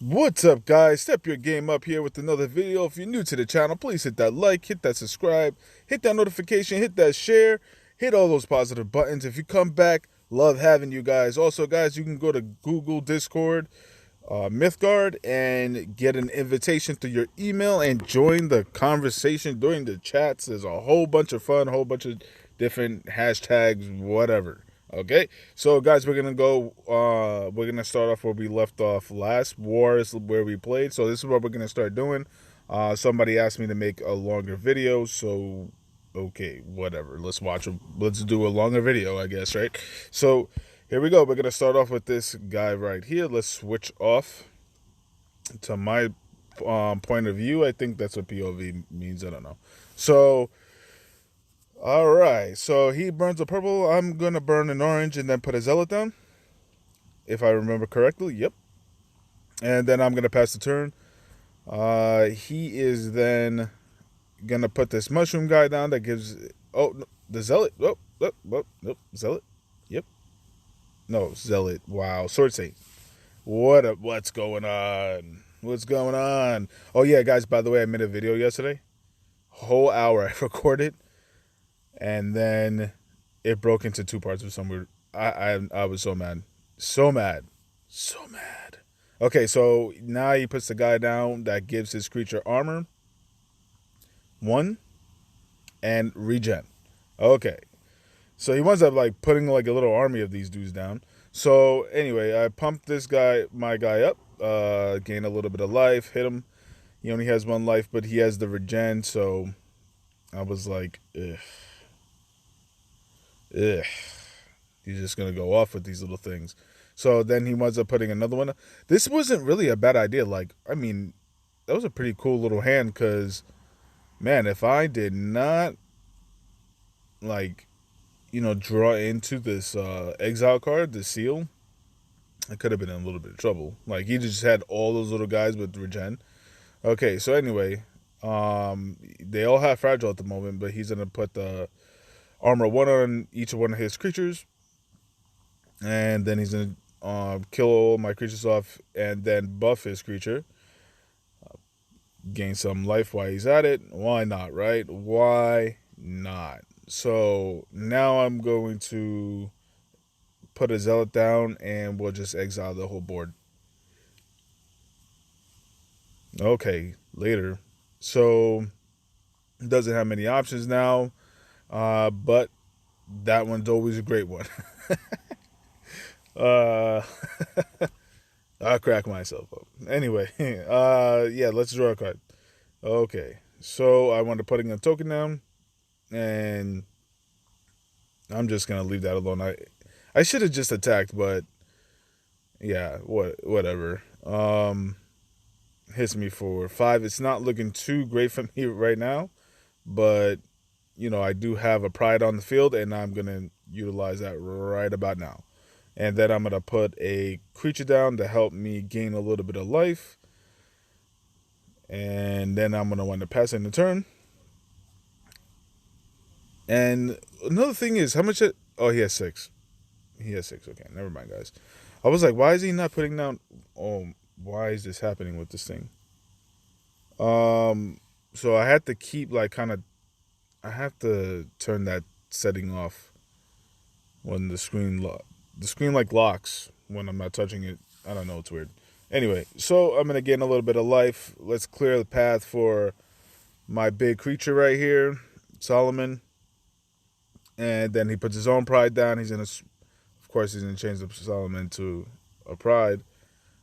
What's up, guys? Step your game up here with another video. If you're new to the channel, please hit that like, hit that subscribe, hit that notification, hit that share, hit all those positive buttons. If you come back, love having you guys. Also, guys, you can go to Google, Discord, Mythgard, and get an invitation through your email and join the conversation during the chats. There's a whole bunch of fun, a whole bunch of different hashtags, whatever. Okay, so guys, we're gonna start off where we left off last. War is where we played, so this is what we're gonna start doing. Somebody asked me to make a longer video, so okay, whatever. Let's do a longer video, I guess, right? So here we go. We're gonna start off with this guy right here. Let's switch off to my point of view. I think that's what POV means. I don't know. So all right, so he burns a purple. I'm gonna burn an orange and then put a zealot down, if I remember correctly. Yep. And then I'm gonna pass the turn. He is then gonna put this mushroom guy down that gives. Oh, no, the zealot. Nope. Zealot. Yep. No, zealot. Wow. Sword saint. What's going on? What's going on? Oh yeah, guys. By the way, I made a video yesterday. Whole hour I recorded, and then it broke into two parts of some weird. I was so mad, so mad, so mad. Okay, so now he puts the guy down that gives his creature armor, 1, and regen. Okay, so he winds up like putting like a little army of these dudes down. So anyway, I pumped my guy up, gain a little bit of life, hit him. He only has 1 life, but he has the regen. So I was like, ugh. Ugh. He's just going to go off with these little things. So then he winds up putting another one. This wasn't really a bad idea. Like, I mean, that was a pretty cool little hand because, man, if I did not, like, draw into this exile card, the seal, I could have been in a little bit of trouble. Like, he just had all those little guys with regen. Okay, so anyway, they all have fragile at the moment, but he's going to put the armor 1 on each one of his creatures. And then he's going to kill all my creatures off and then buff his creature. Gain some life while he's at it. Why not, right? Why not? So now I'm going to put a zealot down and we'll just exile the whole board. Okay, later. So doesn't have many options now, but that one's always a great one. I'll crack myself up. Anyway, yeah, let's draw a card. Okay, so I want to putting a token down, and I'm just gonna leave that alone. I should have just attacked, but yeah, whatever. Hits me for 5. It's not looking too great for me right now, but I do have a pride on the field, and I'm gonna utilize that right about now. And then I'm going to put a creature down to help me gain a little bit of life. And then I'm going to want to pass in the turn. And another thing is, how much oh, he has 6. He has 6. Okay, never mind, guys. I was like, why is he not putting down... Oh, why is this happening with this thing? So I had to keep, like, kind of... I have to turn that setting off when the screen like locks when I'm not touching it. I don't know, it's weird. Anyway, so I'm gonna gain a little bit of life. Let's clear the path for my big creature right here, Solomon. And then he puts his own pride down. Of course, he's gonna change the Solomon to a pride,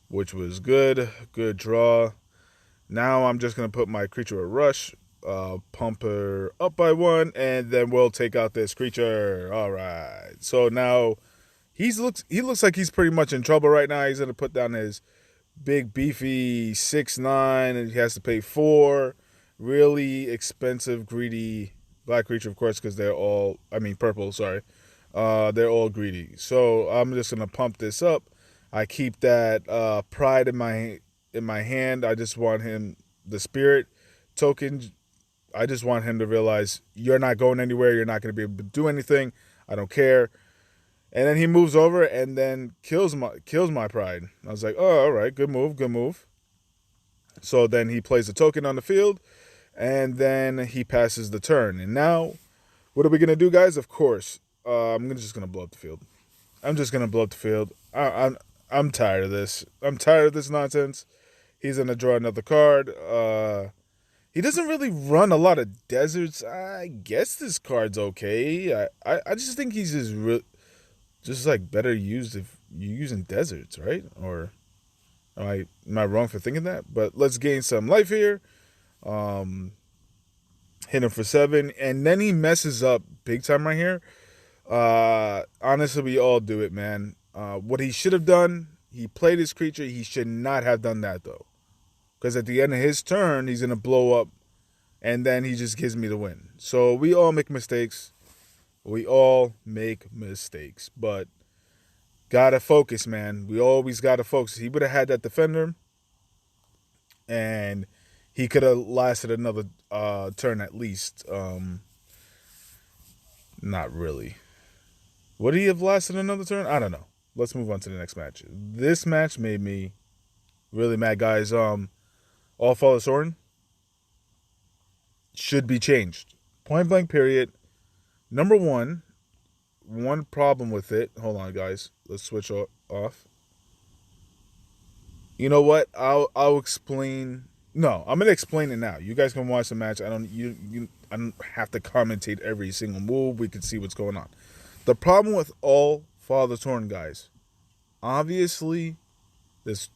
which was good draw. Now I'm just gonna put my creature a rush, pump her up by 1, and then we'll take out this creature. All right, so now he looks like he's pretty much in trouble right now. He's gonna put down his big beefy 6/9, and he has to pay 4. Really expensive, greedy black creature, of course, because purple. Sorry, they're all greedy. So I'm just gonna pump this up. I keep that pride in my hand. I just want him the spirit token. I just want him to realize you're not going anywhere. You're not gonna be able to do anything. I don't care. And then he moves over and then kills my pride. I was like, oh, all right, good move. So then he plays a token on the field, and then he passes the turn. And now, what are we gonna do, guys? Of course, just gonna blow up the field. I'm just gonna blow up the field. I'm tired of this. I'm tired of this nonsense. He's gonna draw another card. He doesn't really run a lot of deserts. I guess this card's okay. I just think he's just like better used if you're using deserts, right? Or am I wrong for thinking that? But let's gain some life here. Um, Hit him for 7, and then he messes up big time right here. Honestly, we all do it, man. What he should have done, he played his creature. He should not have done that though, because at the end of his turn, he's gonna blow up, and then he just gives me the win. So we all make mistakes. We all make mistakes, but gotta focus, man. We always gotta focus. He would have had that defender, and he could have lasted another turn at least. Not really. Would he have lasted another turn? I don't know. Let's move on to the next match. This match made me really mad, guys. All Father Sorin should be changed. Point blank, period. Number one problem with it. Hold on, guys. Let's switch off. You know what? I'll explain. No, I'm gonna explain it now. You guys can watch the match. I don't have to commentate every single move. We can see what's going on. The problem with all Father Torn, guys, obviously, this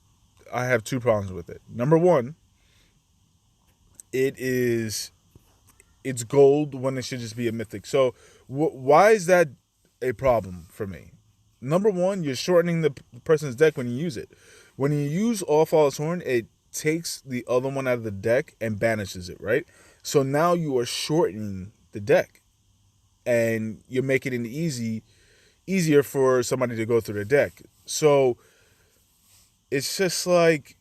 I have 2 problems with it. Number one, it's gold when it should just be a mythic. So why is that a problem for me? Number one, you're shortening the person's deck when you use it. When you use All Father's Horn, it takes the other one out of the deck and banishes it, right? So now you are shortening the deck, and you're making it easier for somebody to go through the deck. So it's just like,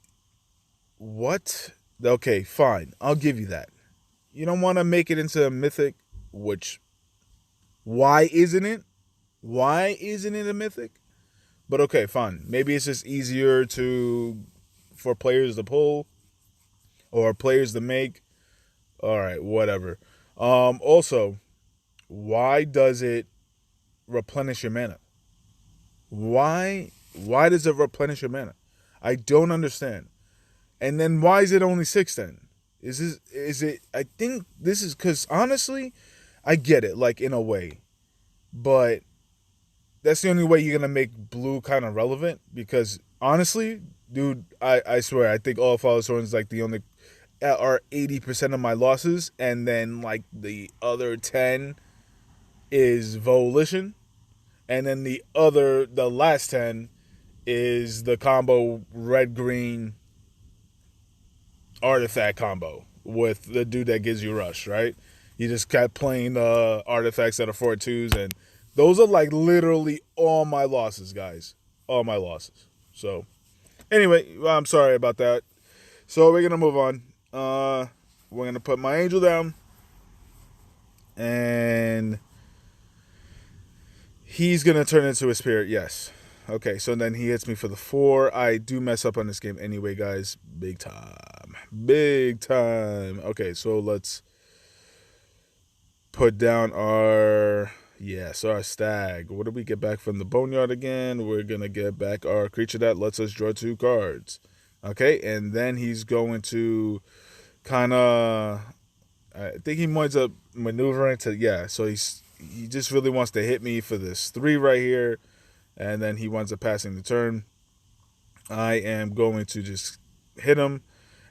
what? Okay, fine. I'll give you that. You don't want to make it into a mythic, which, why isn't it? Why isn't it a mythic? But okay, fine. Maybe it's just easier for players to pull or players to make. All right, whatever. Also, why does it replenish your mana? Why does it replenish your mana? I don't understand. And then why is it only 6 then? Is it I think this is cuz honestly, I get it like in a way. But that's the only way you're going to make blue kind of relevant, because honestly, dude, I swear I think all Father Sworn is like the only are 80% of my losses, and then like the other 10 is Volition, and then the last 10 is the combo red green artifact combo with the dude that gives you rush, right? You just kept playing artifacts that are 4/2s, and those are like literally all my losses, guys. All my losses. So anyway, I'm sorry about that. So we're gonna move on. We're gonna put my angel down, and he's gonna turn into a spirit. Yes. Okay, so then he hits me for the 4. I do mess up on this game anyway, guys. Big time. Big time. Okay, so let's put down our stag. What do we get back from the boneyard again? We're gonna get back our creature that lets us draw 2 cards. Okay, and then he's going to kind of, I think he winds up maneuvering to, so he just really wants to hit me for this 3 right here, and then he winds up passing the turn. I am going to just hit him.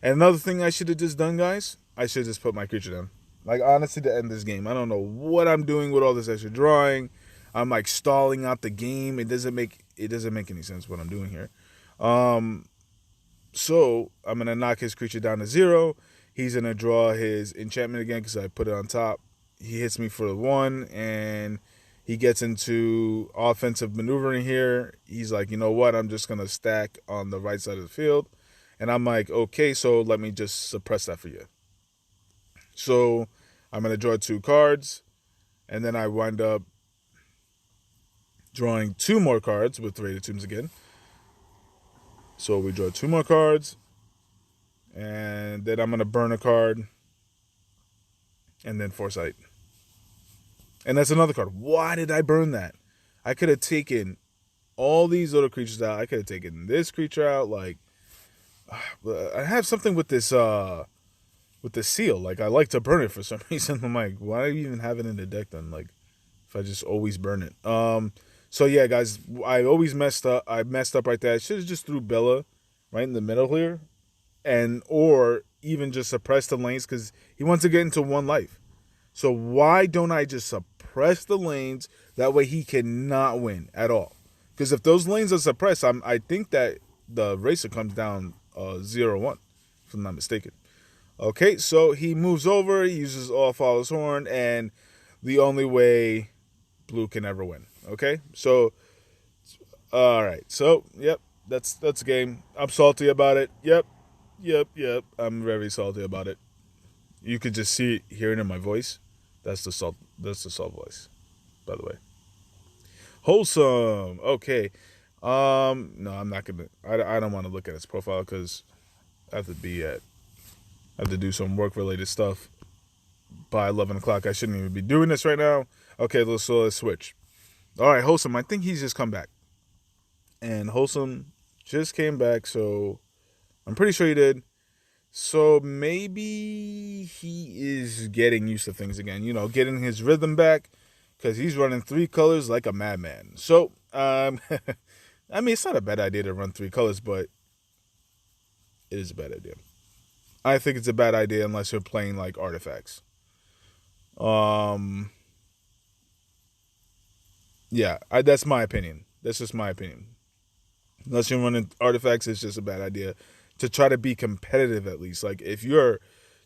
And another thing I should have just done, guys, I should just put my creature down. Like, honestly, to end this game, I don't know what I'm doing with all this extra drawing. I'm like stalling out the game. It doesn't make any sense what I'm doing here. So I'm gonna knock his creature down to 0. He's gonna draw his enchantment again because I put it on top. He hits me for the 1, and he gets into offensive maneuvering here. He's like, you know what? I'm just gonna stack on the right side of the field, and I'm like, okay, so let me just suppress that for you. So I'm going to draw 2 cards, and then I wind up drawing 2 more cards with Radiant Tombs again. So we draw 2 more cards, And then I'm going to burn a card. And then Foresight. And that's another card. Why did I burn that? I could have taken all these little creatures out. I could have taken this creature out. Like, I have something with this seal. Like, I like to burn it for some reason. I'm like, why do you even have it in the deck then? Like, if I just always burn it. So yeah, guys, I always messed up. I messed up right there. I should have just threw Bella right in the middle here, and or even just suppress the lanes because he wants to get into one life. So why don't I just suppress the lanes? That way he cannot win at all. Because if those lanes are suppressed, I think that the racer comes down 0-1, if I'm not mistaken. Okay, so he moves over, he uses All Follows Horn, and the only way blue can ever win. Okay, so all right, so yep, that's a game. I'm salty about it. Yep. I'm very salty about it. You could just hear it in my voice. That's the salt. That's the salt voice, by the way. Wholesome. Okay. No, I'm not gonna. I don't want to look at his profile because I have to I have to do some work related stuff by 11 o'clock. I shouldn't even be doing this right now. Okay, let's switch. All right, Wholesome. I think he's just come back, and Wholesome just came back. So I'm pretty sure he did. So maybe he is getting used to things again, getting his rhythm back because he's running 3 colors like a madman. So, I mean, it's not a bad idea to run 3 colors, but it is a bad idea. I think it's a bad idea unless you're playing like artifacts. Yeah, that's my opinion. That's just my opinion. Unless you're running artifacts, it's just a bad idea to try to be competitive at least. Like if you're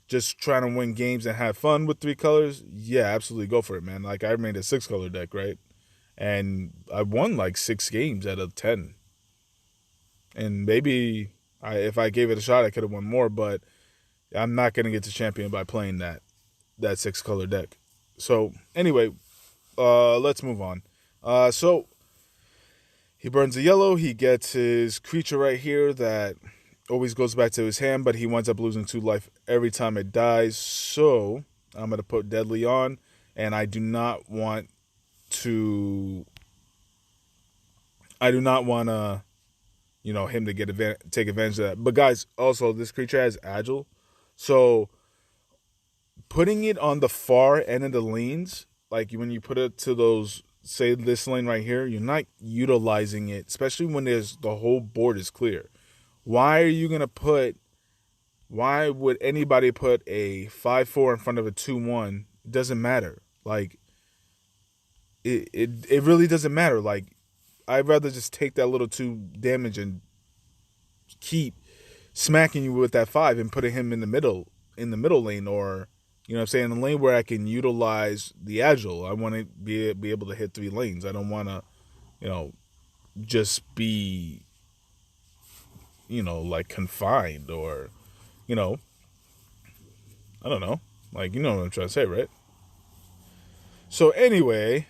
just trying to win games and have fun with 3 colors, yeah, absolutely go for it, man. Like I made a 6 color deck, right? And I won like 6 games out of 10. And maybe if I gave it a shot, I could have won more, but I'm not going to get to champion by playing that 6 color deck. So anyway, let's move on. So he burns a yellow. He gets his creature right here that always goes back to his hand, but he winds up losing 2 life every time it dies. So I'm going to put Deadly on, and I do not want to him to take advantage of that. But guys, also this creature has agile. So putting it on the far end of the lanes, like when you put it to those, say this lane right here, you're not utilizing it, especially when the whole board is clear. Why would anybody put a 5/4 in front of a 2/1? It doesn't matter. Like it really doesn't matter. Like I'd rather just take that little 2 damage and keep smacking you with that 5 and putting him in the middle lane, or what I'm saying, the lane where I can utilize the agile. I want to be able to hit 3 lanes. I don't want to, just be, like confined or, I don't know. Like, you know what I'm trying to say, right? So anyway,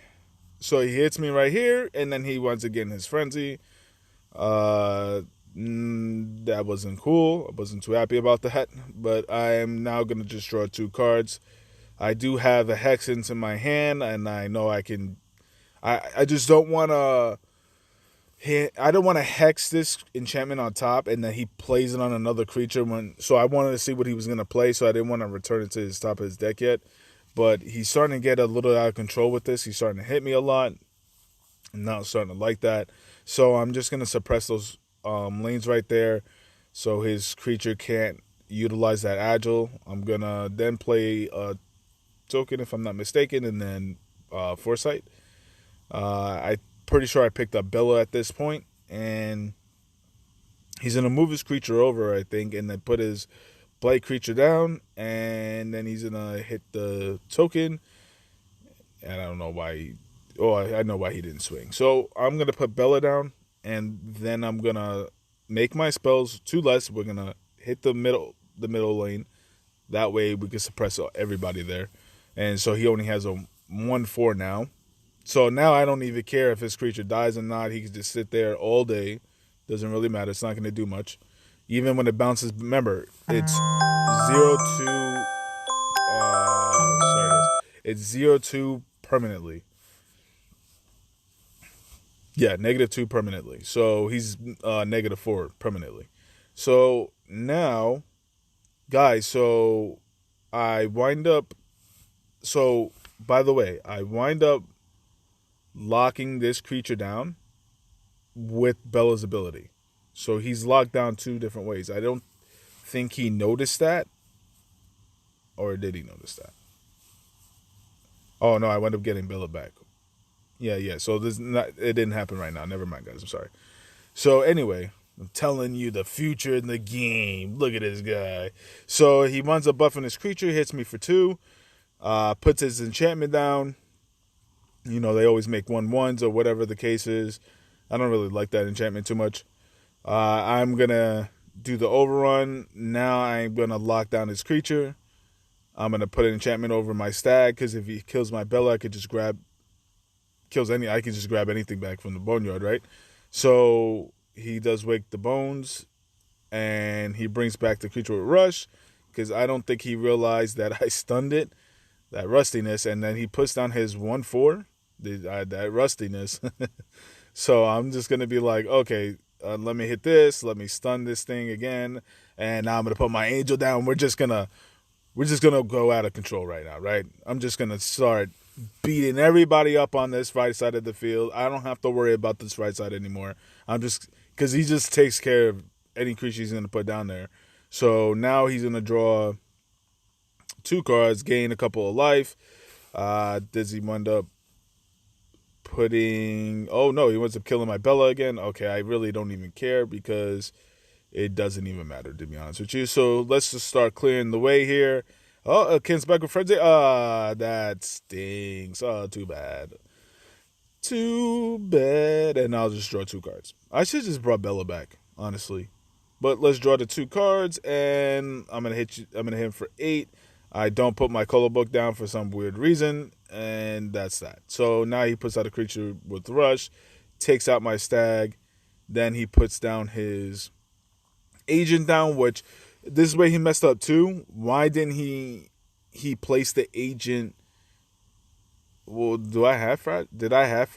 so he hits me right here, and then he once again his frenzy. That wasn't cool. I wasn't too happy about that. But I am now going to just draw 2 cards. I do have a Hex into my hand, and I know I can. I just don't want to. I don't want to hex this enchantment on top, and then he plays it on another creature. So I wanted to see what he was going to play, so I didn't want to return it to his top of his deck yet. But he's starting to get a little out of control with this. He's starting to hit me a lot. I'm not starting to like that. So I'm just going to suppress those lanes right there so his creature can't utilize that agile. I'm going to then play a token, if I'm not mistaken, and then Foresight. I'm pretty sure I picked up Bella at this point, and he's going to move his creature over, I think, and then put his blight creature down, and then he's going to hit the token, and I don't know why I know why he didn't swing. So I'm going to put Bella down, and then I'm going to make my spells 2 less. We're going to hit the middle lane. That way we can suppress everybody there. And so he only has a 1/4 now. So now I don't even care if his creature dies or not. He can just sit there all day. Doesn't really matter. It's not going to do much. Even when it bounces, remember, it's 0 to, sorry guys, it's 0 to permanently. Yeah, -2 permanently. So he's -4 permanently. So now, guys, so I wind up. So, by the way, I wind up locking this creature down with Bella's ability. So he's locked down two different ways. I don't think he noticed that, or did he notice that? Oh no, I wound up getting Bella back. Yeah, yeah. So this not it didn't happen right now. Never mind, guys. I'm sorry. So anyway, I'm telling you the future in the game. Look at this guy. So he winds up buffing his creature, hits me for 2, puts his enchantment down. You know, they always make 1/1s or whatever the case is. I don't really like that enchantment too much. I'm going to do the overrun. Now I'm going to lock down his creature. I'm going to put an enchantment over my stag because if he kills my Bella, I could just grab I can just grab anything back from the boneyard, right? So he does wake the bones and he brings back the creature with rush because I don't think he realized that I stunned it, that rustiness, and then he puts down his 1/4, that rustiness. So I'm just gonna be like, okay, let me hit this, let me stun this thing again, and now I'm gonna put my angel down. We're just gonna go out of control right now, right? I'm just gonna start beating everybody up on this right side of the field. I don't have to worry about this right side anymore. I'm just because he just takes care of any creature he's gonna put down there. So now he's gonna draw 2 cards, gain a couple of life. Does he wind up putting? Oh no, he winds up killing my Bella again. Okay, I really don't even care because it doesn't even matter, to be honest with you. So let's just start clearing the way here. Oh, Ken's back with Frenzy. That stinks. Oh, too bad. Too bad. And I'll just draw 2 cards. I should just brought Bella back, honestly. But let's draw the 2 cards, and I'm gonna hit you. I'm gonna hit him for 8. I don't put my color book down for some weird reason, and that's that. So now he puts out a creature with rush, takes out my stag, then he puts down his agent down, which this is where he messed up too. Why didn't he place the agent? Well, did I have fragile? Did I have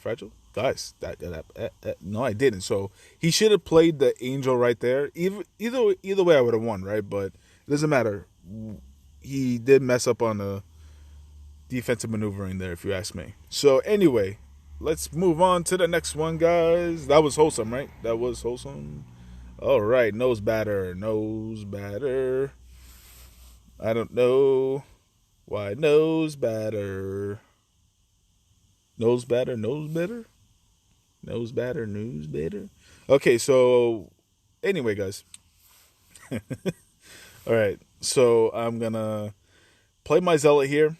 fragile? Guys, no, I didn't. So he should have played the angel right there. Either way, I would have won, right? But it doesn't matter. He did mess up on the defensive maneuvering there, if you ask me. So anyway, let's move on to the next one, guys. That was wholesome, right? That was wholesome. All right, nose batter. I don't know why nose batter. Nose batter, nose better? Nose batter, news better? Okay, so anyway, guys. All right, so I'm going to play my Zealot here.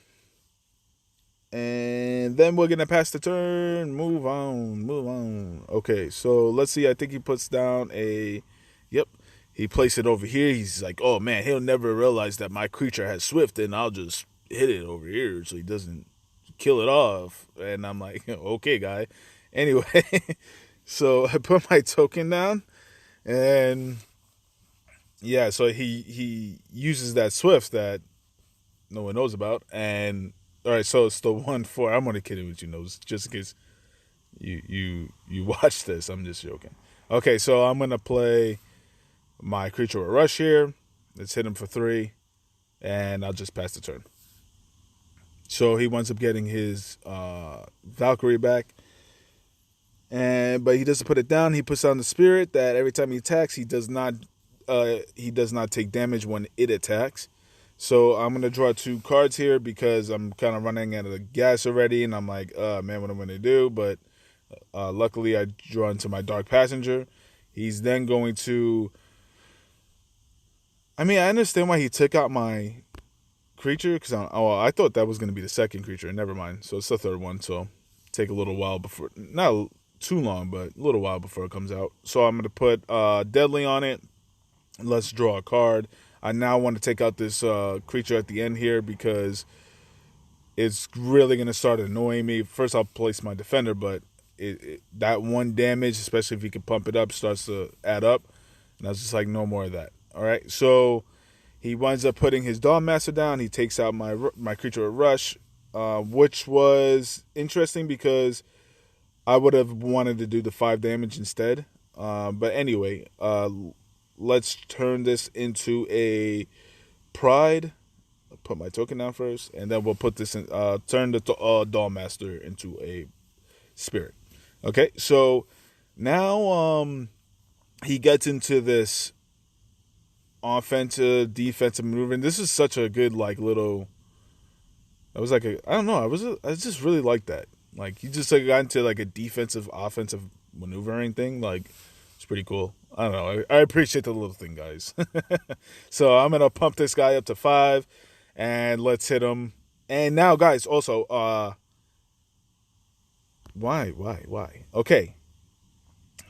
And then we're going to pass the turn. Move on. Okay, so let's see. I think he puts down a... Yep, he placed it over here. He's like, oh, man, he'll never realize that my creature has Swift, and I'll just hit it over here so he doesn't kill it off. And I'm like, okay, guy. Anyway, so I put my token down, and yeah, so he uses that Swift that no one knows about, and all right, so it's the 1/4. I'm only kidding with you, Nose, just in case you watch this. I'm just joking. Okay, so I'm gonna play my creature with rush here. Let's hit him for 3, and I'll just pass the turn. So he winds up getting his Valkyrie back. But he doesn't put it down. He puts down the spirit that every time he attacks, he does not take damage when it attacks. So I'm gonna draw 2 cards here because I'm kind of running out of the gas already, and I'm like, man, what am I gonna do? But luckily, I draw into my Dark Passenger. He's then going to. I mean, I understand why he took out my creature because I thought that was gonna be the second creature. Never mind. So it's the third one. So take a little while before not too long, but a little while before it comes out. So I'm going to put Deadly on it. Let's draw a card. I now want to take out this creature at the end here because it's really going to start annoying me. First, I'll place my Defender, but that one damage, especially if he can pump it up, starts to add up. And I was just like, no more of that. All right, so he winds up putting his Dawn Master down. He takes out my creature with Rush, which was interesting because I would have wanted to do the 5 damage instead. But anyway, let's turn this into a Pride. I'll put my token down first, and then we'll put this in. Turn the Dawn Master into a Spirit. Okay, so now he gets into this offensive, defensive maneuver, and this is such a good like little. I was like, I don't know, I just really like that. Like he just like got into like a defensive, offensive maneuvering thing. Like it's pretty cool. I don't know. I appreciate the little thing, guys. So I'm gonna pump this guy up to 5, and let's hit him. And now, guys, also, why? Okay.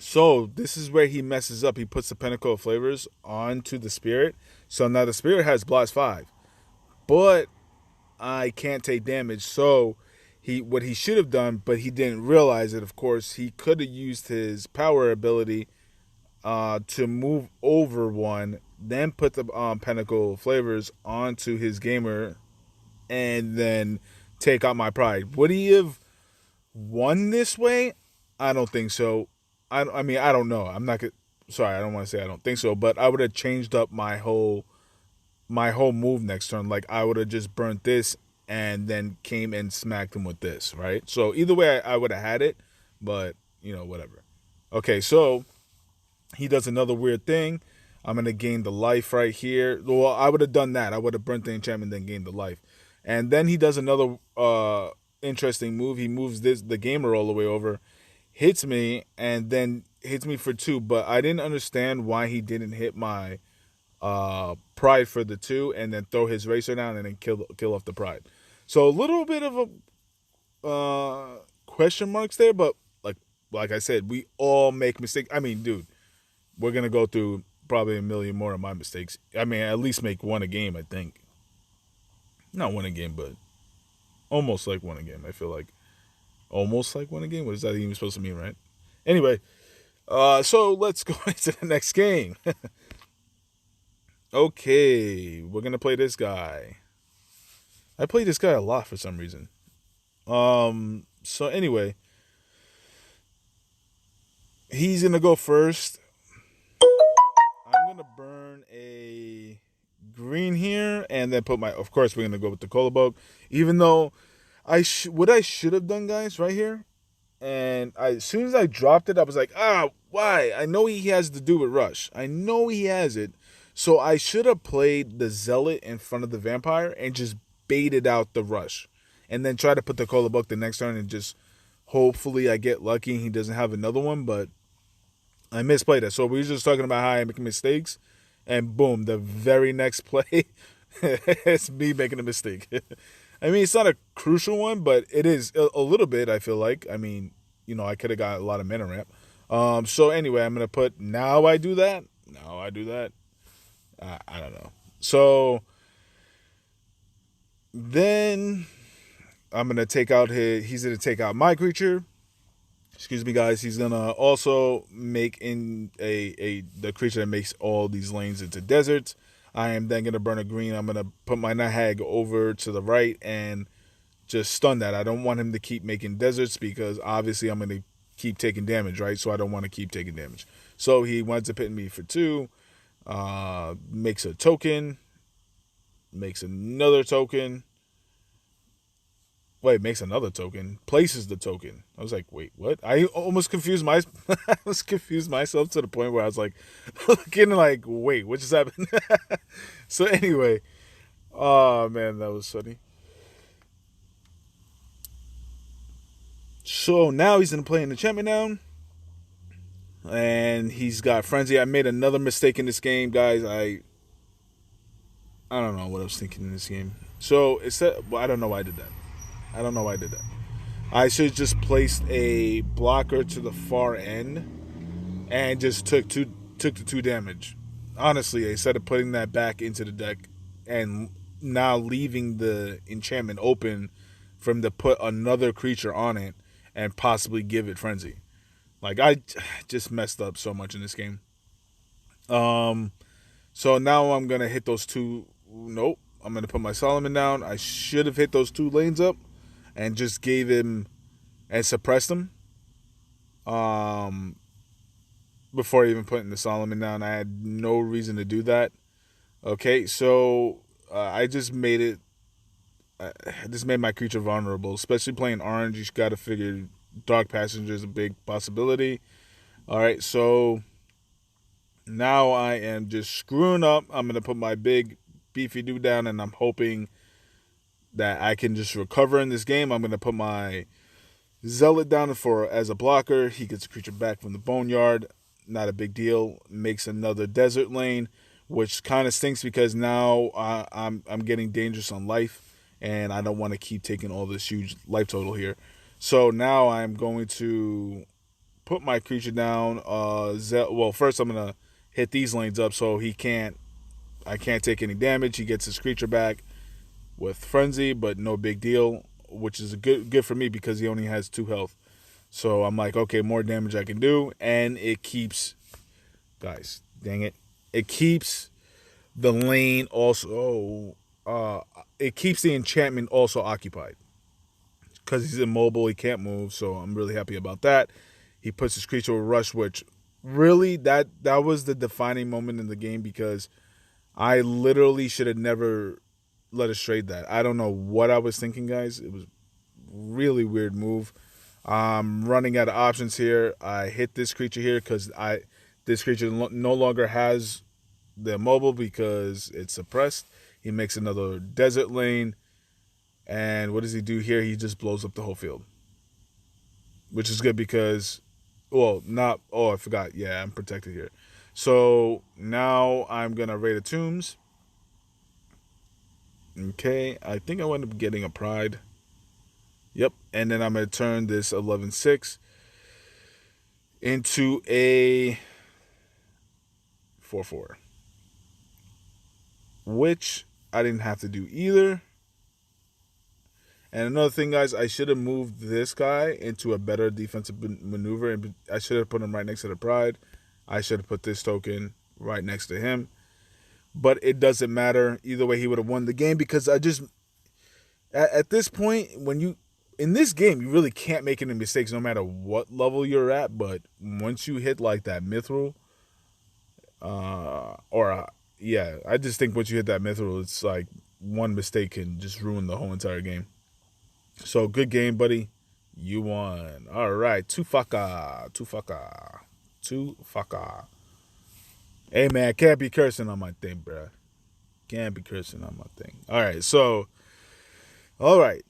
So this is where he messes up. He puts the Pinnacle of Flavors onto the Spirit. So now the Spirit has Blast 5. But I can't take damage. So what he should have done, but he didn't realize it, of course, he could have used his power ability to move over 1, then put the Pinnacle of Flavors onto his gamer, and then take out my Pride. Would he have won this way? I don't think so. I mean, I don't know. I'm not gonna. Sorry, I don't want to say I don't think so, but I would have changed up my whole move next turn. Like I would have just burnt this and then came and smacked him with this, right? So either way, I would have had it, but whatever. Okay, so he does another weird thing. I'm gonna gain the life right here. Well, I would have done that. I would have burnt the enchantment, then gained the life, and then he does another interesting move. He moves the gamer all the way over, hits me, and then hits me for 2. But I didn't understand why he didn't hit my Pride for the 2, and then throw his Racer down and then kill off the Pride. So a little bit of a question marks there, but like I said, we all make mistakes. I mean, dude, we're gonna go through probably a million more of my mistakes. I mean, at least make one a game. I think not one a game, but almost like one a game. I feel like almost like one a game. What is that even supposed to mean, right? Anyway, so let's go into the next game. Okay, we're gonna play this guy. I play this guy a lot for some reason. So anyway, he's gonna go first. I'm gonna burn a green here, and then put my. Of course, we're gonna go with the Colabog. Even though what I should have done, guys, right here, and as soon as I dropped it, I was like, why? I know he has to do with Rush. I know he has it. So I should have played the Zealot in front of the Vampire and just baited out the Rush. And then try to put the Colabug the next turn and just hopefully I get lucky and he doesn't have another one. But I misplayed it. So we were just talking about how I make mistakes. And boom, the very next play, it's me making a mistake. I mean, it's not a crucial one, but it is a little bit, I feel like. I mean, I could have got a lot of mana ramp. So anyway, I'm going to put, now I do that. I don't know. So then I'm going to take out he's going to take out my creature. Excuse me, guys. He's going to also make in the creature that makes all these lanes into deserts. I am then going to burn a green. I'm going to put my Nahag over to the right and just stun that. I don't want him to keep making deserts because obviously I'm going to keep taking damage, right? So I don't want to keep taking damage. So he winds up hitting me for 2. Makes a token, makes another token. Wait, makes another token, places the token. I was like, wait, what? I almost confused I was confused myself to the point where I was like, looking like, wait, what just happened? So anyway, oh man, that was funny. So now he's gonna play an enchantment down. And he's got Frenzy. I made another mistake in this game, guys. I don't know what I was thinking in this game. So I don't know why I did that. I should have just placed a blocker to the far end and just took the 2 damage. Honestly, instead of putting that back into the deck and now leaving the enchantment open for him to put another creature on it, and possibly give it frenzy. Like I just messed up so much in this game. Um, so now I'm gonna hit those two. Nope, I'm gonna put my Solomon down. I should have hit those two lanes up and just gave him and suppressed him. Um, before even putting the Solomon down, I had no reason to do that. Okay, so I just made it. I just made my creature vulnerable, especially playing orange. You got to figure Dark Passenger is a big possibility. All right, so now I am just screwing up. I'm gonna put my big beefy dude down, and I'm hoping that I can just recover in this game. I'm gonna put my Zealot down for as a blocker. He gets a creature back from the boneyard. Not a big deal. Makes another desert lane, which kind of stinks because now I'm getting dangerous on life, and I don't want to keep taking all this huge life total here. So now I'm going to put my creature down. Well, first I'm gonna hit these lanes up so I can't take any damage. He gets his creature back with frenzy, but no big deal, which is a good for me because he only has 2 health. So I'm like, okay, more damage I can do, and it keeps, guys, dang it, it keeps the lane also. It keeps the enchantment also occupied because he's immobile, he can't move. So I'm really happy about that. He puts his creature with rush, which really that was the defining moment in the game because I literally should have never let us trade that. I don't know what I was thinking, guys. It was really weird move. I'm running out of options here. I hit this creature here because this creature no longer has the immobile because it's suppressed. He makes another desert lane, and what does he do here? He just blows up the whole field, which is good because, well, not. Oh, I forgot. Yeah, I'm protected here. So now I'm gonna raid the tombs. Okay, I think I wound up getting a pride. Yep, and then I'm going to turn this 11-6 into a 4-4, which I didn't have to do either. And another thing, guys, I should have moved this guy into a better defensive maneuver, and I should have put him right next to the pride. I should have put this token right next to him. But it doesn't matter. Either way, he would have won the game because I just, at this point, when you, in this game, you really can't make any mistakes no matter what level you're at. But once you hit like that mithril, yeah, I just think once you hit that mithril, it's like one mistake can just ruin the whole entire game. So good game, buddy. You won. All right, Tufaka. Hey man, can't be cursing on my thing, bro. Can't be cursing on my thing. All right, so, all right.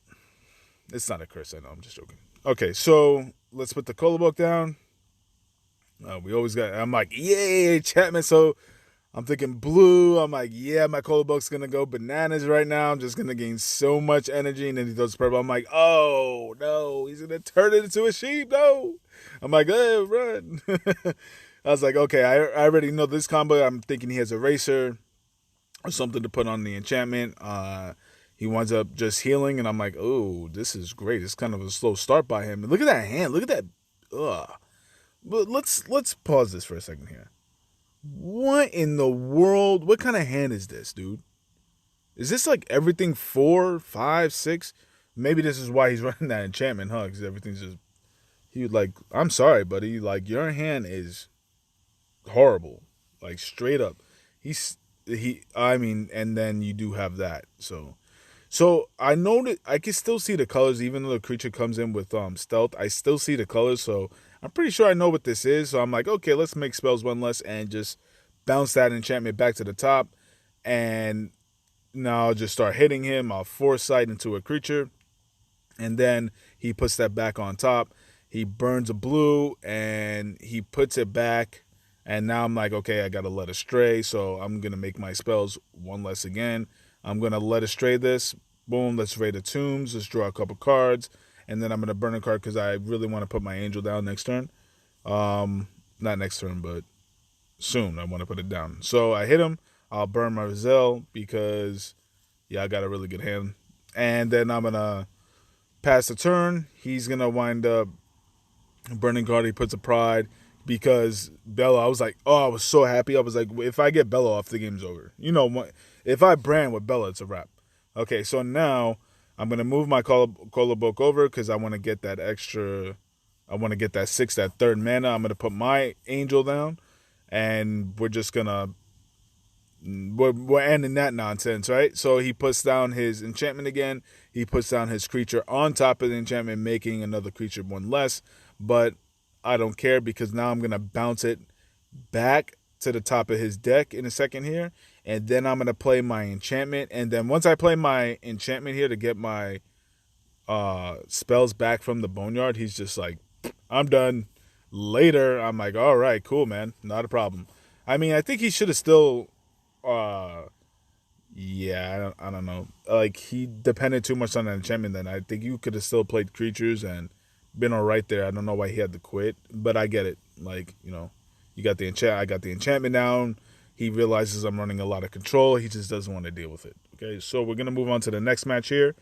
It's not a curse, I know. I'm just joking. Okay, so let's put the color book down. We always got. I'm like, yay, Chapman. So I'm thinking blue. I'm like, yeah, my color book's gonna go bananas right now. I'm just gonna gain so much energy, and then he throws purple. I'm like, oh no, he's gonna turn it into a sheep. No. I'm like, hey, run. I was like, okay, I already know this combo. I'm thinking he has a racer or something to put on the enchantment. He winds up just healing, and I'm like, oh, this is great. It's kind of a slow start by him. And look at that hand. Look at that. Ugh. But let's pause this for a second here. What in the world? What kind of hand is this, dude? Is this like everything 4, 5, 6? Maybe this is why he's running that enchantment, huh? Because everything's just. He like, I'm sorry, buddy. Like, your hand is horrible. Like, straight up. I mean, and then you do have that. So I know that I can still see the colors, even though the creature comes in with stealth. I still see the colors, so I'm pretty sure I know what this is. So I'm like, okay, let's make spells one less and just bounce that enchantment back to the top. And now I'll just start hitting him. I'll foresight into a creature, and then he puts that back on top. He burns a blue, and he puts it back. And now I'm like, okay, I got to let astray, so I'm going to make my spells one less again. I'm going to let astray this. Boom, let's raid the tombs. Let's draw a couple cards. And then I'm going to burn a card because I really want to put my angel down next turn. Not next turn, but soon I want to put it down. So I hit him. I'll burn my Rizal because, yeah, I got a really good hand. And then I'm going to pass the turn. He's going to wind up burning card. He puts a pride because Bella, I was like, oh, I was so happy. I was like, if I get Bella off, the game's over. You know, if I brand with Bella, it's a wrap. Okay, so now I'm going to move my color book over because I want to get that extra. I want to get that 6, that third mana. I'm going to put my angel down, and we're just going to we're ending that nonsense, right? So he puts down his enchantment again. He puts down his creature on top of the enchantment, making another creature one less. But I don't care because now I'm going to bounce it back to the top of his deck in a second here. And then I'm going to play my enchantment. And then once I play my enchantment here to get my spells back from the boneyard, he's just like, I'm done. Later, I'm like, all right, cool, man. Not a problem. I mean, I think he should have still yeah, I don't know. Like, he depended too much on the enchantment then. I think you could have still played creatures and been all right there. I don't know why he had to quit, but I get it. Like, you know, you got the I got the enchantment down. He realizes I'm running a lot of control. He just doesn't want to deal with it. Okay, so we're going to move on to the next match here.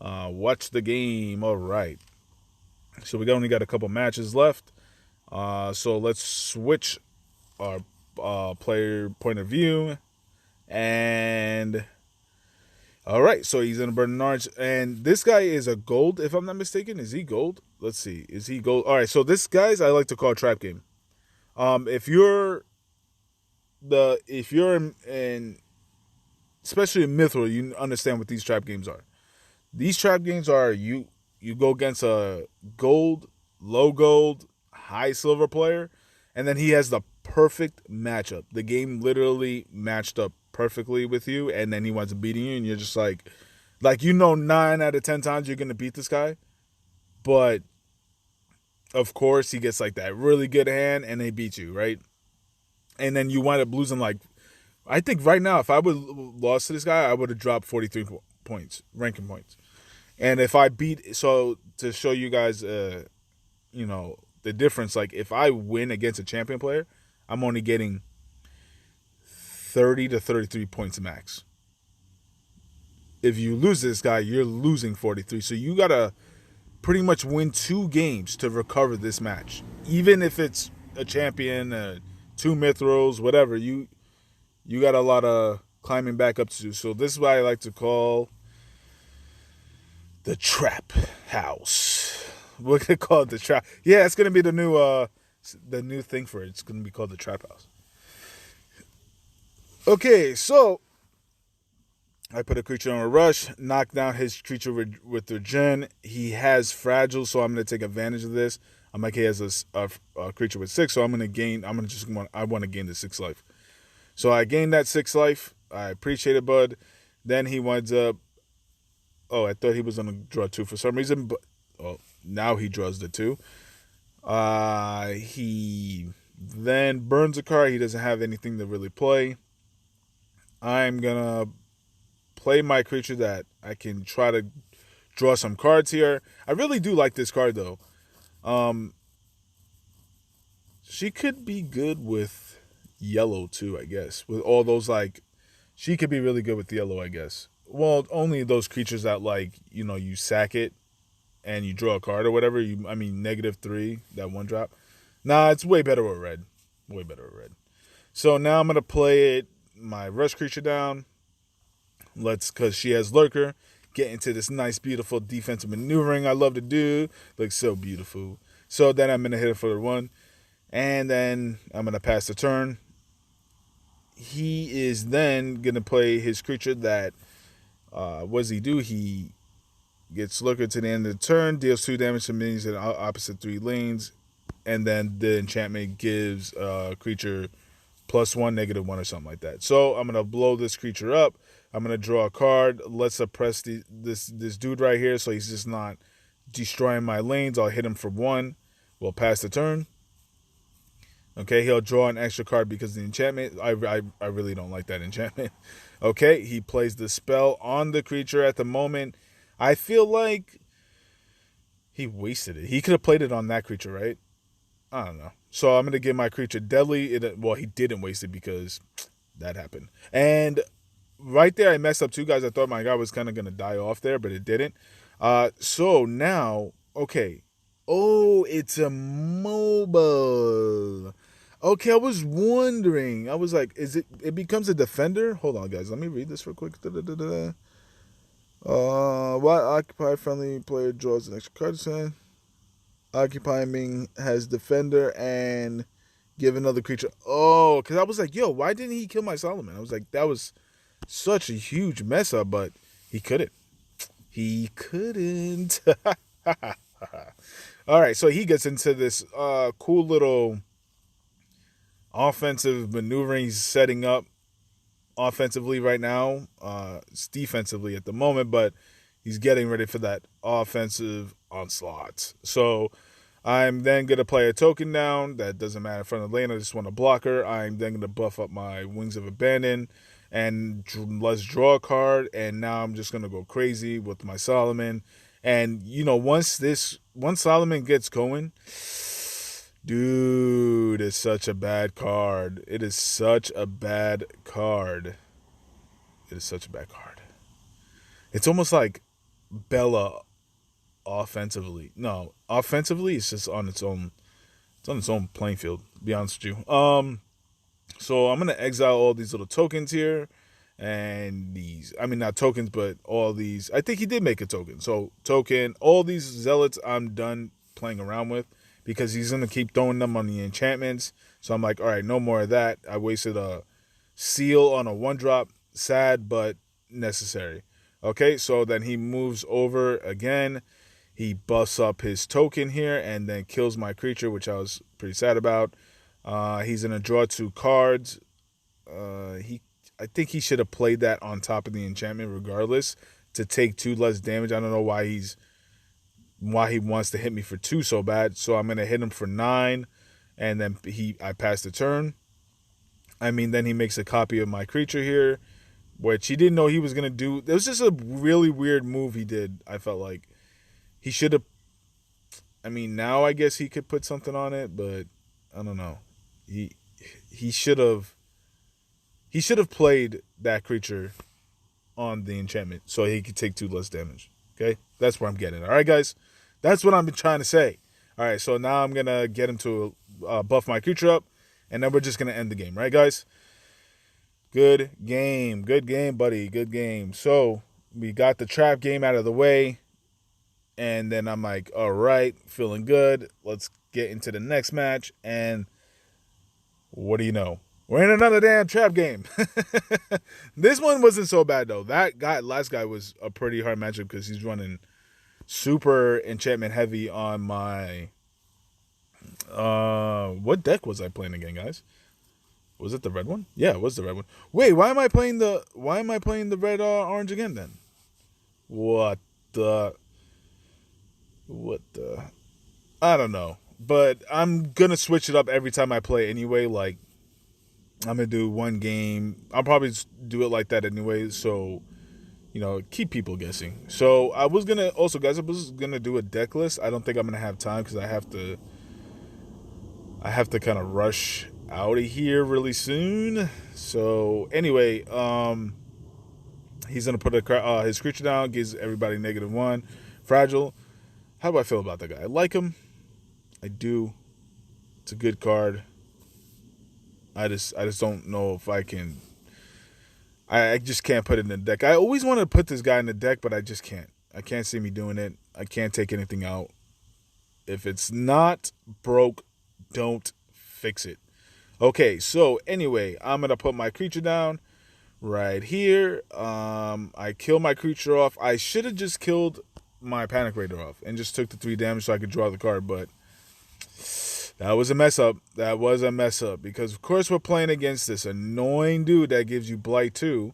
Watch the game. All right. So we only got a couple matches left. So let's switch our player point of view. And all right, so he's in a burning orange, and this guy is a gold, if I'm not mistaken. Is he gold? Let's see. Is he gold? All right, so this guy's I like to call trap game. If you're in especially in Mythgard, you understand what these trap games are. These trap games are you go against a gold, low gold, high silver player, and then he has the perfect matchup. The game literally matched up perfectly with you, and then he winds up beating you, and you're just like 9 out of 10 times you're gonna beat this guy, but of course he gets like that really good hand, and they beat you, right? And then you wind up losing. Like, I think right now, if I would lost to this guy, I would have dropped 43 points, ranking points. And if I beat, so to show you guys, you know, the difference, like if I win against a champion player, I'm only getting 30 to 33 points max. If you lose this guy, you're losing 43. So you got to pretty much win 2 games to recover this match. Even if it's a champion, 2 Mythros, whatever, you got a lot of climbing back up to do. So this is what I like to call the trap house. We're going to call it the trap. Yeah, it's going to be the new thing for it. It's going to be called the trap house. Okay, so I put a creature on a rush, knock down his creature with the gen. He has fragile, so I'm going to take advantage of this. I'm like, he has a creature with 6, so I want to gain the 6 life. So I gained that 6 life. I appreciate it, bud. Then he winds up. Oh, I thought he was going to draw 2 for some reason, but now he draws the 2. He then burns a card. He doesn't have anything to really play. I'm going to play my creature that I can try to draw some cards here. I really do like this card, though. She could be good with yellow, too, I guess. With all those, like, she could be really good with yellow, I guess. Well, only those creatures that, like, you know, you sack it and you draw a card or whatever. -3, that 1 drop. Nah, it's way better with red. Way better with red. So now I'm going to play my rush creature down. Because she has lurker, get into this nice, beautiful defensive maneuvering I love to do. Looks so beautiful. So then I'm going to hit it for the 1. And then I'm going to pass the turn. He is then going to play his creature that, what does he do? He gets lurker to the end of the turn, deals 2 damage to minions in opposite 3 lanes. And then the enchantment gives a creature +1, -1 or something like that. So I'm going to blow this creature up. I'm going to draw a card. Let's suppress this dude right here so he's just not destroying my lanes. I'll hit him for 1. We'll pass the turn. Okay, he'll draw an extra card because of the enchantment. I really don't like that enchantment. Okay, he plays the spell on the creature at the moment. I feel like he wasted it. He could have played it on that creature, right? I don't know. So I'm going to give my creature deadly. Well, he didn't waste it because that happened. And right there, I messed up 2 guys. I thought my guy was kind of going to die off there, but it didn't. So now, okay. Oh, it's a mobile. Okay, I was wondering. I was like, is it? It becomes a defender. Hold on, guys. Let me read this real quick. Da-da-da-da. While occupy friendly player draws an extra card to occupying has defender and give another creature. Oh, because I was like, yo, why didn't he kill my Solomon? I was like, that was such a huge mess up, but he couldn't. He couldn't. All right, so he gets into this cool little offensive maneuvering he's setting up offensively right now. It's defensively at the moment, but he's getting ready for that offensive onslaught. So I'm then going to play a token down. That doesn't matter in front of the lane. I just want a blocker. I'm then going to buff up my Wings of Abandon and let's draw a card. And now I'm just going to go crazy with my Solomon. And, you know, once Solomon gets going, dude, it's such a bad card. It is such a bad card. It is such a bad card. It's almost like Bella offensively. No, offensively, it's just on its own. It's on its own playing field. To be honest with you. So I'm gonna exile all these little tokens here, and these. I mean, not tokens, but all these. I think he did make a token. So token, all these zealots, I'm done playing around with because he's gonna keep throwing them on the enchantments. So I'm like, all right, no more of that. I wasted a seal on a 1-drop. Sad, but necessary. Okay, so then he moves over again. He buffs up his token here and then kills my creature, which I was pretty sad about. He's gonna draw 2 cards. I think he should have played that on top of the enchantment, regardless, to take 2 less damage. I don't know why he wants to hit me for 2 so bad. So I'm gonna hit him for 9, and then I pass the turn. I mean, then he makes a copy of my creature here, which he didn't know he was gonna do. It was just a really weird move he did. I felt like he should have. I mean, now I guess he could put something on it, but I don't know. He should have played that creature on the enchantment so he could take 2 less damage. Okay, that's where I'm getting. All right, guys, that's what I'm trying to say. All right, so now I'm gonna get him to buff my creature up, and then we're just gonna end the game. Right, guys? Good game, buddy. Good game. So we got the trap game out of the way. And then I'm like, all right, feeling good. Let's get into the next match. And what do you know? We're in another damn trap game. This one wasn't so bad, though. Last guy was a pretty hard matchup because he's running super enchantment heavy on my... what deck was I playing again, guys? Was it the red one? Yeah, it was the red one. Wait, why am I playing the red orange again then? What the... I don't know. But I'm going to switch it up every time I play anyway. Like, I'm going to do one game. I'll probably do it like that anyway. So, you know, keep people guessing. So, I was going to, also, guys, I was going to do a deck list. I don't think I'm going to have time because I have to kind of rush out of here really soon. So, anyway, he's going to put his creature down, gives everybody -1. Fragile. How do I feel about that guy? I like him. I do. It's a good card. I just don't know if I can. I just can't put it in the deck. I always want to put this guy in the deck, but I just can't. I can't see me doing it. I can't take anything out. If it's not broke, don't fix it. Okay, so anyway, I'm going to put my creature down right here. I kill my creature off. I should have just killed my Panic Raider off and just took the 3 damage so I could draw the card, but that was a mess up. That was a mess up because, of course, we're playing against this annoying dude that gives you Blight 2.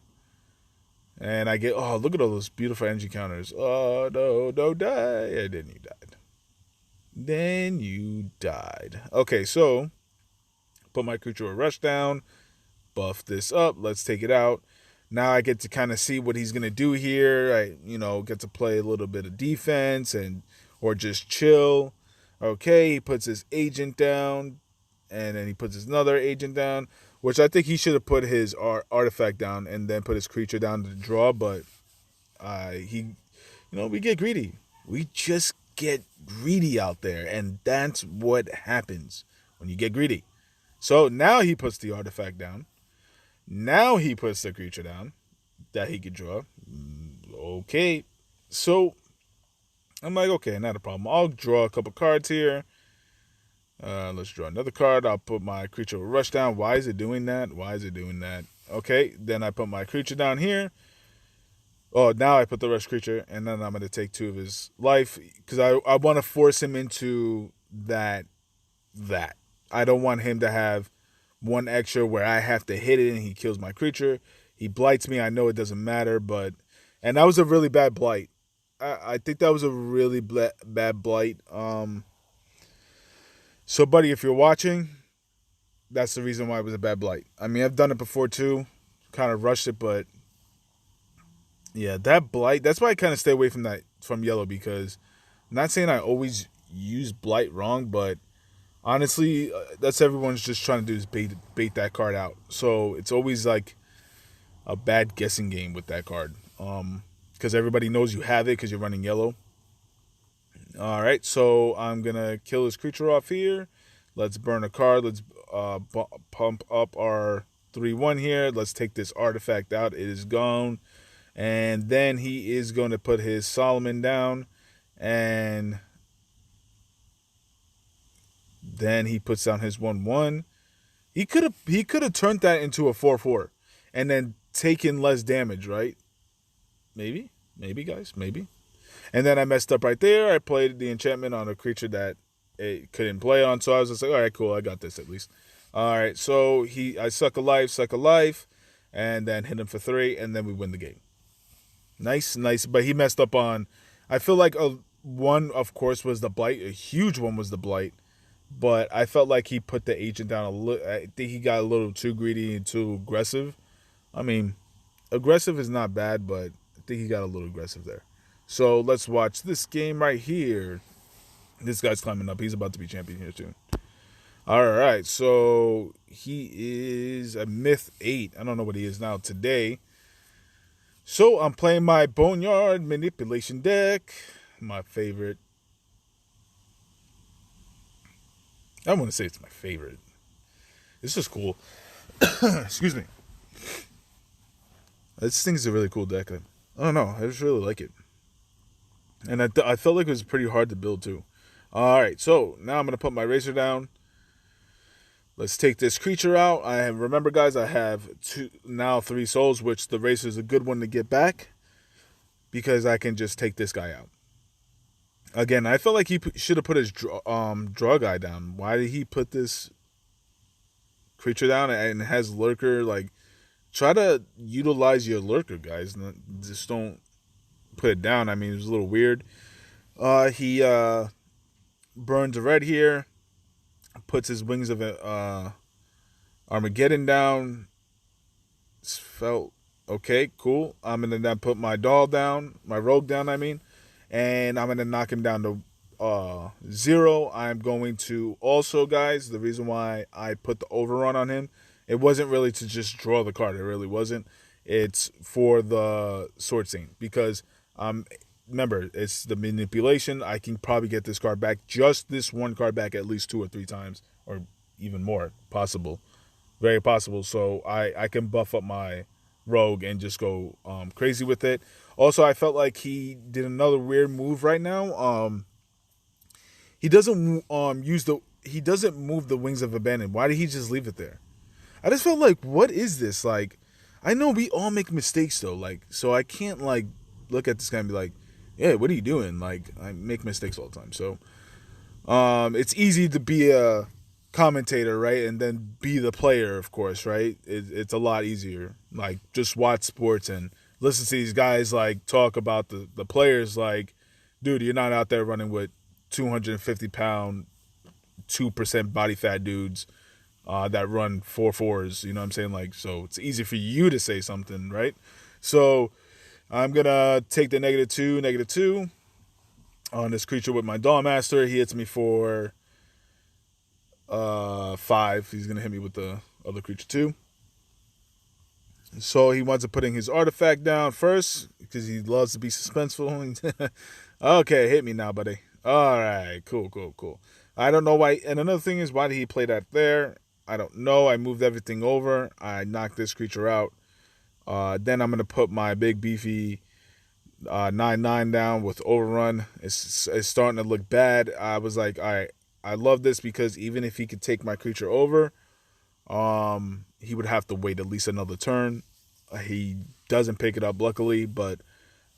And I get, oh, look at all those beautiful energy counters. Oh, no, don't die. And then you died. Then you died. Okay, so put my creature a rush down, buff this up. Let's take it out. Now I get to kind of see what he's going to do here. I, get to play a little bit of defense or just chill. Okay, he puts his agent down, and then he puts his another agent down, which I think he should have put his artifact down and then put his creature down to draw, but he we get greedy. We just get greedy out there, and that's what happens when you get greedy. So now he puts the artifact down. Now he puts the creature down that he could draw. Okay. So I'm like, okay, not a problem. I'll draw a couple cards here. Let's draw another card. I'll put my creature with rush down. Why is it doing that? Why is it doing that? Okay, then I put my creature down here. Oh, now I put the rush creature, and then I'm going to take 2 of his life because I want to force him into that. I don't want him to have 1 extra where I have to hit it and he kills my creature. He blights me. I know it doesn't matter, but... And that was a really bad blight. I think that was a really bad blight. So, buddy, if you're watching, that's the reason why it was a bad blight. I mean, I've done it before, too. Kind of rushed it, but... Yeah, that blight, that's why I kind of stay away from yellow, because I'm not saying I always use blight wrong, but honestly, that's everyone's just trying to do is bait that card out. So it's always like a bad guessing game with that card, because everybody knows you have it because you're running yellow. All right, so I'm going to kill this creature off here. Let's burn a card. Let's pump up our 3/1 here. Let's take this artifact out. It is gone. And then he is going to put his Solomon down, and then he puts down his 1/1. He could have turned that into a 4/4 and then taken less damage, right? Maybe, guys, maybe. And then I messed up right there. I played the enchantment on a creature that it couldn't play on, so I was just like, all right, cool, I got this at least. All right, so I suck a life, and then hit him for 3, and then we win the game. Nice. But he messed up on... I feel like one, of course, was the blight. A huge one was the blight. But I felt like he put the agent down a little... I think he got a little too greedy and too aggressive. I mean, aggressive is not bad, but I think he got a little aggressive there. So let's watch this game right here. This guy's climbing up. He's about to be champion here soon. All right, so he is a Myth 8. I don't know what he is now today. So I'm playing my Boneyard Manipulation deck. My favorite. I don't want to say it's my favorite. It's just cool. Excuse me. This thing's a really cool deck. I don't know. I just really like it. And I felt like it was pretty hard to build too. Alright, so now I'm going to put my Razor down. Let's take this creature out. Remember, guys, I have 3 souls, which the Razor is a good one to get back, because I can just take this guy out. Again, I felt like he should have put his draw guy down. Why did he put this creature down and has lurker? Like, try to utilize your lurker, guys. Just don't put it down. I mean, it was a little weird. He burns a red here. Puts his Wings of Armageddon down. Felt okay, cool. I'm going to then put my doll down, my rogue down, and I'm going to knock him down to 0. I'm going to also, guys, the reason why I put the overrun on him, it wasn't really to just draw the card. It really wasn't. It's for the Sword Saint, because remember, it's the manipulation. I can probably get this card back, just this one card back, at least 2 or 3 times, or even more, possible. Very possible. So I can buff up my rogue and just go crazy with it. Also, I felt like he did another weird move right now. He doesn't he doesn't move the Wings of Abandon. Why did he just leave it there? I just felt like, what is this? Like, I know we all make mistakes though. Like, so I can't like look at this guy and be like, yeah, what are you doing? Like, I make mistakes all the time. So it's easy to be a commentator, right? And then be the player, of course, right? It's a lot easier. Like, just watch sports and listen to these guys like talk about the players. Like, dude, you're not out there running with 250-pound, 2% body fat dudes that run 4/4s. You know what I'm saying? Like, so it's easy for you to say something, right? So I'm gonna take the -2 on this creature with my Dawnmaster. He hits me for 5. He's gonna hit me with the other creature too. So he winds up putting his artifact down first because he loves to be suspenseful. Okay, hit me now, buddy. All right, cool, cool, cool. I don't know why. And another thing is, why did he play that there? I don't know. I moved everything over. I knocked this creature out. Then I'm gonna put my big beefy 9/9 down with overrun. It's starting to look bad. I was like, all right, I love this because even if he could take my creature over, he would have to wait at least another turn. He doesn't pick it up, luckily, but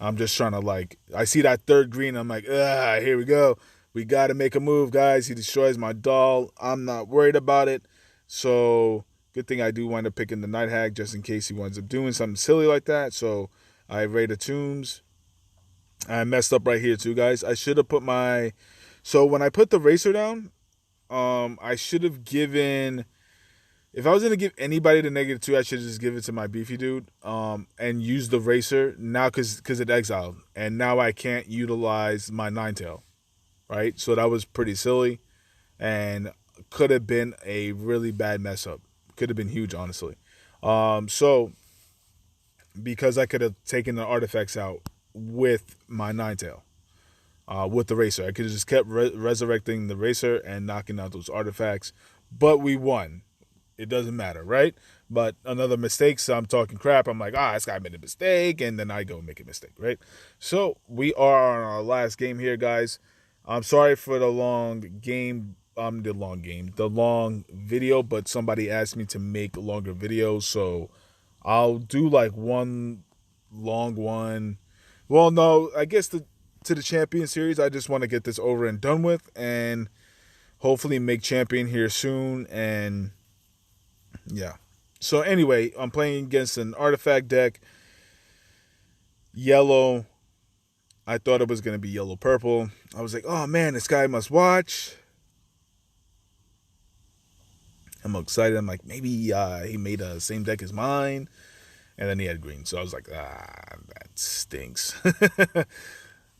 I'm just trying to like. I see that third green. I'm like, here we go. We got to make a move, guys. He destroys my doll. I'm not worried about it. So good thing I do wind up picking the Night Hag just in case he winds up doing something silly like that. So I raided Tombs. I messed up right here too, guys. I should have put my. So when I put the racer down, I should have given. If I was gonna give anybody the -2, I should just give it to my beefy dude, and use the racer now because it exiled, and now I can't utilize my Ninetail, right? So that was pretty silly, and could have been a really bad mess up. Could have been huge, honestly. So because I could have taken the artifacts out with my Ninetail, with the racer, I could have just kept resurrecting the racer and knocking out those artifacts, but we won. It doesn't matter, right? But another mistake, so I'm talking crap. I'm like, this guy made a mistake, and then I go make a mistake, right? So we are on our last game here, guys. I'm sorry for the long game, the long video, but somebody asked me to make longer videos, so I'll do like one long one. Well, no, I guess to the champion series, I just want to get this over and done with, and hopefully make champion here soon, and yeah. So anyway, I'm playing against an artifact deck. Yellow. I thought it was going to be yellow-purple. I was like, oh man, this guy must watch. I'm excited. I'm like, maybe he made a same deck as mine. And then he had green. So I was like, that stinks.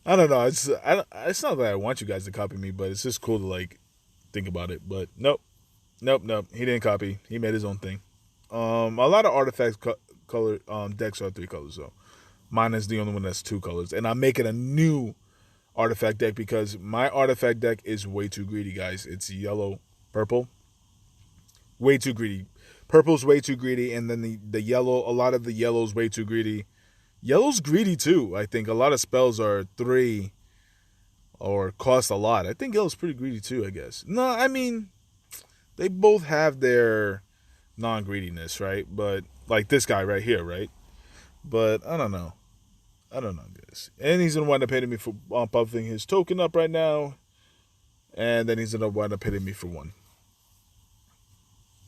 I don't know. It's not that I want you guys to copy me, but it's just cool to like think about it. But nope. He didn't copy. He made his own thing. A lot of artifacts color decks are 3 colors, so mine is the only one that's 2 colors. And I'm making a new artifact deck because my artifact deck is way too greedy, guys. It's yellow, purple, way too greedy. Purple's way too greedy, and then the yellow, a lot of the yellow's way too greedy. Yellow's greedy too. I think a lot of spells are 3 or cost a lot. I think yellow's pretty greedy too, I guess. No, I mean, they both have their non-greediness, right? But like this guy right here, right? But I don't know, guys. And he's gonna wind up hitting me for buffing his token up right now, and then he's gonna wind up hitting me for 1.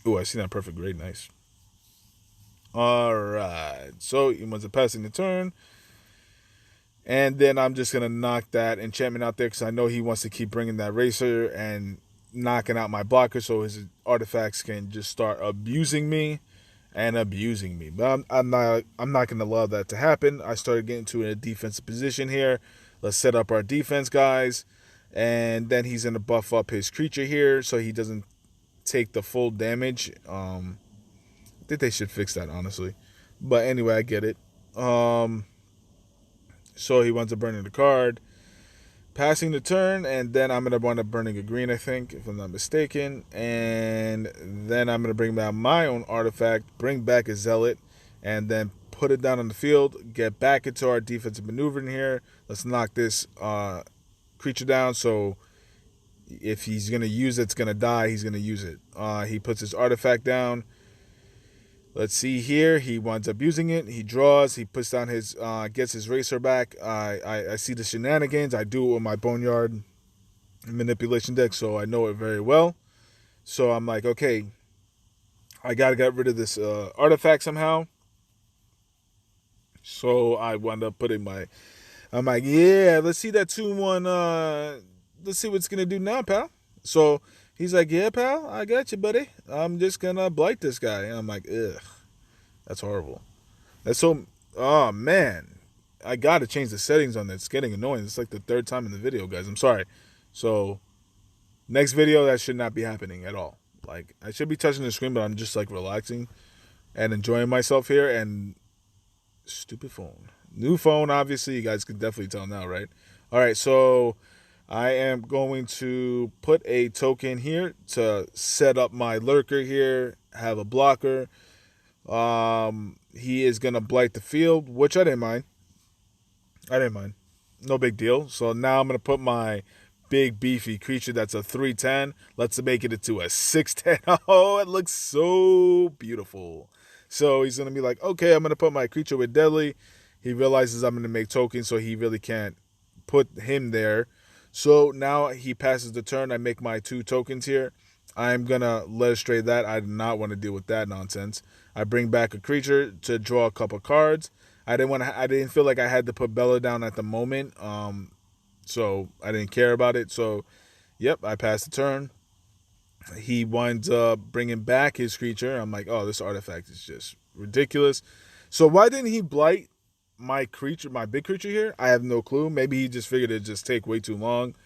Oh, I see that perfect grade, nice. All right, so he winds up passing the turn, and then I'm just gonna knock that enchantment out there because I know he wants to keep bringing that racer and knocking out my blocker, so his artifacts can just start abusing me. But I'm not gonna allow that to happen. I started getting to a defensive position here. Let's set up our defense, guys, and then he's gonna buff up his creature here so he doesn't take the full damage. I think they should fix that, honestly. But anyway, I get it. So he wants to burn in the card, passing the turn, and then I'm going to wind up burning a green, I think, if I'm not mistaken. And then I'm going to bring back my own artifact, bring back a Zealot, and then put it down on the field, get back into our defensive maneuvering here. Let's knock this creature down. So if he's going to use it, it's going to die. He's going to use it. He puts his artifact down. Let's see here. He winds up using it. He draws. He puts down his, gets his racer back. I see the shenanigans. I do it with my Boneyard manipulation deck, so I know it very well. So I'm like, okay, I got to get rid of this artifact somehow. So I wound up putting my, I'm like, yeah, let's see that 2-1. Let's see what's going to do now, pal. So he's like, yeah, pal, I got you, buddy. I'm just going to blight this guy. And I'm like, ugh, that's horrible. That's so, oh, man. I got to change the settings on that. It's getting annoying. It's like the 3rd time in the video, guys. I'm sorry. So next video, that should not be happening at all. Like, I should be touching the screen, but I'm just, like, relaxing. and enjoying myself here. And stupid phone, new phone, obviously you guys can definitely tell now, right? All right, so I am going to put a token here to set up my lurker here, have a blocker. He is gonna blight the field, which I didn't mind. I didn't mind. No big deal. So now I'm gonna put my big beefy creature that's a 310. Let's make it into a 610. Oh, it looks so beautiful. So he's gonna be like, okay, I'm gonna put my creature with deadly. He realizes I'm gonna make tokens, so he really can't put him there. So now he passes the turn. I make my 2 tokens here. I'm gonna let it stray that. I do not want to deal with that nonsense. I bring back a creature to draw a couple cards. I didn't want to. I didn't feel like I had to put Bella down at the moment. So I didn't care about it. So, yep, I passed the turn. He winds up bringing back his creature. I'm like, oh, this artifact is just ridiculous. So why didn't he blight my creature, my big creature here? I have no clue. Maybe he just figured it'd just take way too long.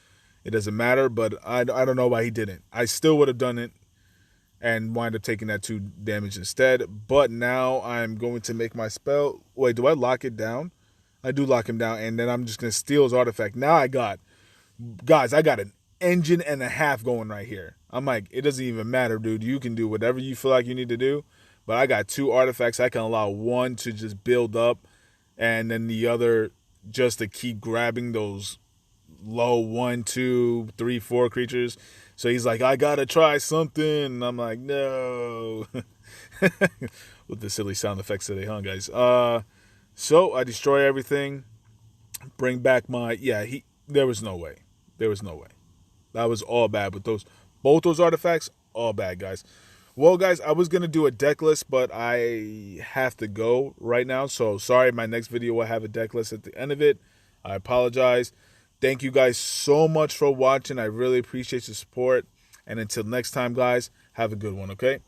It doesn't matter, but I don't know why he didn't. I still would have done it and wind up taking that 2 damage instead. But now I'm going to make my spell. Wait, do I lock it down? I do lock him down, and then I'm just going to steal his artifact. Now I got, guys, I got an engine and a half going right here. I'm like, it doesn't even matter, dude. You can do whatever you feel like you need to do. But I got 2 artifacts. I can allow one to just build up, and then the other just to keep grabbing those low 1, 2, 3, 4 creatures. So he's like, I gotta try something. And I'm like, no. With the silly sound effects today, huh, guys? So I destroy everything. Bring back my There was no way. There was no way. That was all bad. But both those artifacts, all bad, guys. Well, guys, I was gonna do a deck list, but I have to go right now. So sorry, my next video will have a deck list at the end of it. I apologize. Thank you guys so much for watching. I really appreciate your support. And until next time, guys, have a good one, okay?